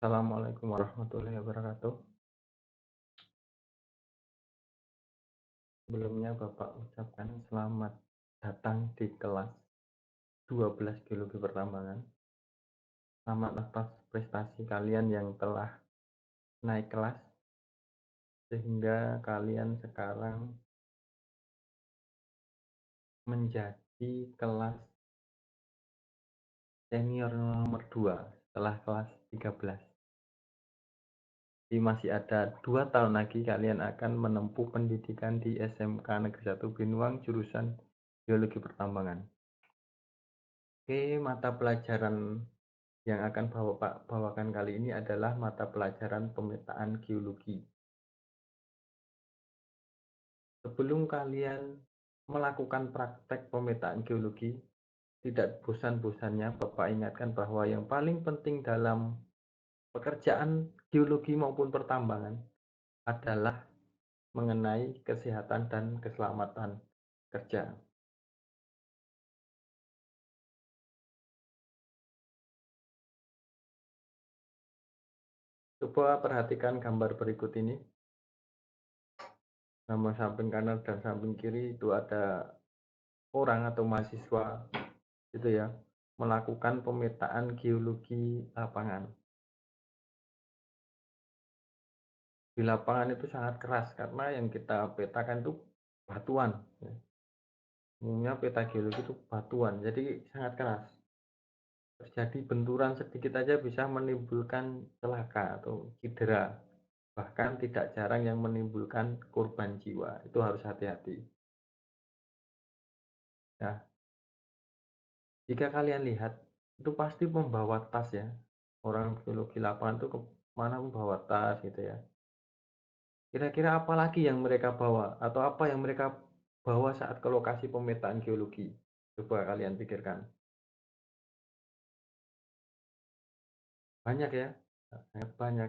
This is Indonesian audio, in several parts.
Assalamualaikum warahmatullahi wabarakatuh. Sebelumnya Bapak ucapkan selamat datang di kelas 12 Geologi Pertambangan. Selamat atas prestasi kalian yang telah naik kelas sehingga kalian sekarang menjadi kelas senior nomor 2 setelah kelas 13. Jadi masih ada 2 tahun lagi kalian akan menempuh pendidikan di SMK Negeri 1 Binuang jurusan Geologi Pertambangan. Oke, mata pelajaran yang akan Bapak bawakan kali ini adalah mata pelajaran pemetaan geologi. Sebelum kalian melakukan praktek pemetaan geologi, tidak bosan-bosannya Bapak ingatkan bahwa yang paling penting dalam pekerjaan geologi maupun pertambangan adalah mengenai kesehatan dan keselamatan kerja. Coba perhatikan gambar berikut ini. Nama samping kanan dan samping kiri itu ada orang atau mahasiswa gitu ya, melakukan pemetaan geologi lapangan. Di lapangan itu sangat keras karena yang kita petakan itu batuan. Ya. Umumnya peta geologi itu batuan, jadi sangat keras. Terjadi benturan sedikit aja bisa menimbulkan celaka atau cedera. Bahkan tidak jarang yang menimbulkan korban jiwa. Itu harus hati-hati. Nah, jika kalian lihat, itu pasti membawa tas ya. Orang geologi lapangan itu kemana membawa tas gitu ya. Kira-kira apa lagi yang mereka bawa atau apa yang mereka bawa saat ke lokasi pemetaan geologi? Coba kalian pikirkan. Banyak ya, sangat banyak.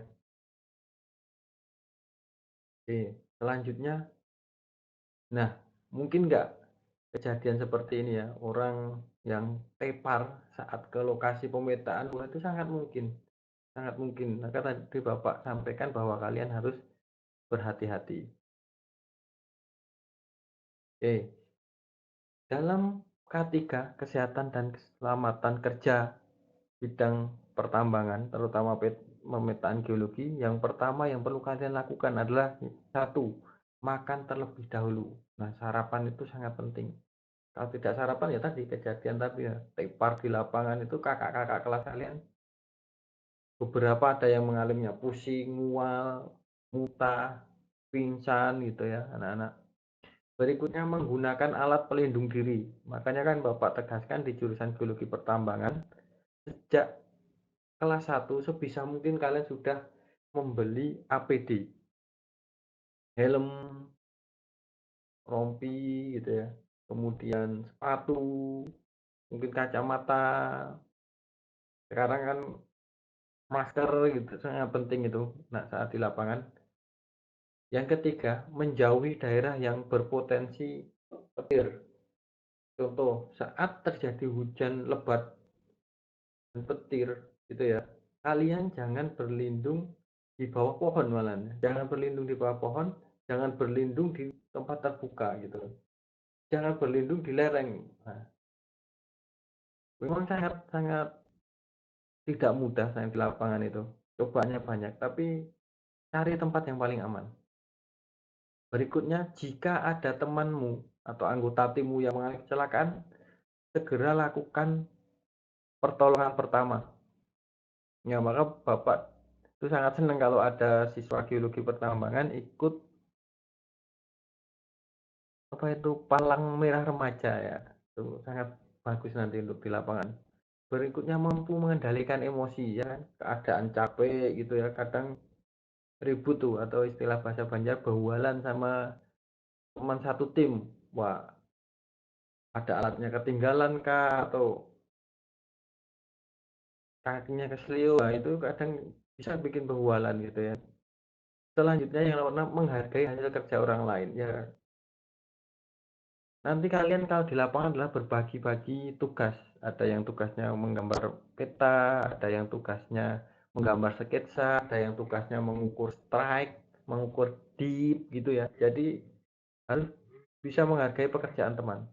Oke, selanjutnya, nah mungkin nggak kejadian seperti ini ya, orang yang tepar saat ke lokasi pemetaan, wah itu sangat mungkin, sangat mungkin. Maka tadi Bapak sampaikan bahwa kalian harus berhati-hati. Oke, dalam K3 Kesehatan dan Keselamatan Kerja bidang pertambangan, terutama pemetaan geologi, yang pertama yang perlu kalian lakukan adalah satu, makan terlebih dahulu. Nah, sarapan itu sangat penting. Kalau tidak sarapan ya tadi kejadian tadi ya, tepar di lapangan itu kakak-kakak kelas kalian beberapa ada yang mengalaminya pusing, mual, muntah, pingsan gitu ya anak-anak. Berikutnya menggunakan alat pelindung diri. Makanya kan Bapak tegaskan di jurusan geologi pertambangan sejak kelas 1 sebisa mungkin kalian sudah membeli APD, helm, rompi gitu ya, kemudian sepatu, mungkin kacamata, sekarang kan masker gitu, sangat penting itu nah saat di lapangan. Yang ketiga, menjauhi daerah yang berpotensi petir. Contoh, saat terjadi hujan lebat dan petir gitu ya, kalian jangan berlindung di bawah pohon malah. Jangan berlindung di bawah pohon, jangan berlindung di tempat terbuka gitu. Jangan berlindung di lereng. Nah, memang sangat sangat tidak mudah saya di lapangan itu. Cobanya banyak, tapi cari tempat yang paling aman. Berikutnya, jika ada temanmu atau anggota timmu yang mengalami kecelakaan, segera lakukan pertolongan pertama. Ya, maka Bapak itu sangat senang kalau ada siswa geologi pertambangan ikut apa itu palang merah remaja ya. Itu sangat bagus nanti untuk di lapangan. Berikutnya mampu mengendalikan emosi ya kan. Keadaan capek gitu ya. Kadang ribut tuh atau istilah bahasa Banjar bawalan sama teman satu tim. Wah, ada alatnya ketinggalan kah atau kakinya kesleo. Nah, itu kadang bisa bikin bawalan gitu ya. Selanjutnya yang nomor 6 menghargai hasil kerja orang lain ya. Nanti kalian kalau di lapangan adalah berbagi-bagi tugas. Ada yang tugasnya menggambar peta, ada yang tugasnya menggambar sketsa, ada yang tugasnya mengukur strike, mengukur deep gitu ya. Jadi harus bisa menghargai pekerjaan teman.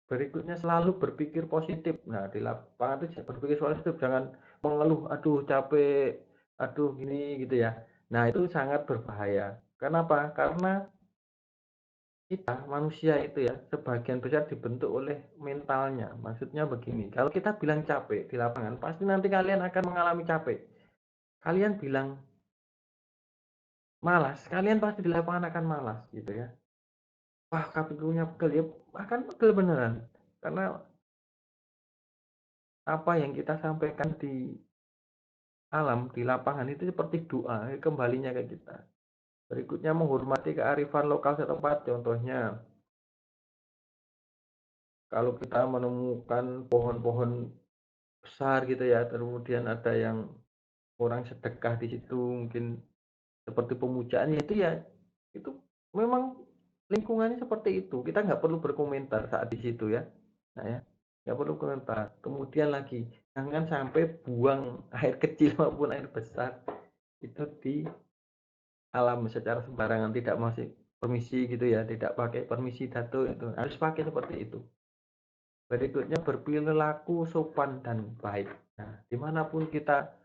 Berikutnya selalu berpikir positif. Nah, di lapangan itu berpikir positif, jangan mengeluh, "Aduh capek, aduh gini," gitu ya. Nah, itu sangat berbahaya. Kenapa? Karena kita manusia itu ya, sebagian besar dibentuk oleh mentalnya. Maksudnya begini, kalau kita bilang capek di lapangan, pasti nanti kalian akan mengalami capek. Kalian bilang malas, kalian pasti di lapangan akan malas gitu ya. Wah, kakinya pegel ya, akan pegel beneran. Karena apa yang kita sampaikan di alam, di lapangan itu seperti doa, kembalinya ke kita. Berikutnya menghormati kearifan lokal setempat, contohnya kalau kita menemukan pohon-pohon besar gitu ya, kemudian ada yang orang sedekah di situ, mungkin seperti pemujaan, ya itu ya, itu memang lingkungannya seperti itu. Kita nggak perlu berkomentar saat di situ ya. Nah ya, nggak perlu komentar. Kemudian lagi, jangan sampai buang air kecil maupun air besar itu di alam secara sembarangan, tidak masih permisi gitu ya, tidak pakai permisi datuk itu, harus pakai seperti itu. Berikutnya berperilaku sopan dan baik. Nah, dimanapun kita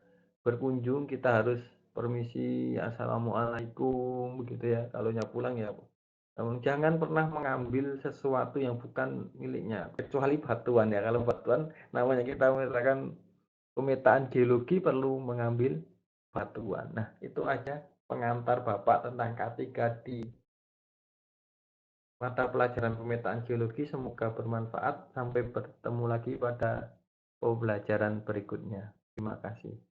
berkunjung kita harus permisi, assalamualaikum begitu ya. Kalau pulang ya, jangan pernah mengambil sesuatu yang bukan miliknya, kecuali batuan ya. Kalau batuan namanya kita misalkan pemetaan geologi perlu mengambil batuan. Nah, itu aja pengantar Bapak tentang K3 di mata pelajaran pemetaan geologi. Semoga bermanfaat. Sampai bertemu lagi pada pembelajaran berikutnya. Terima kasih.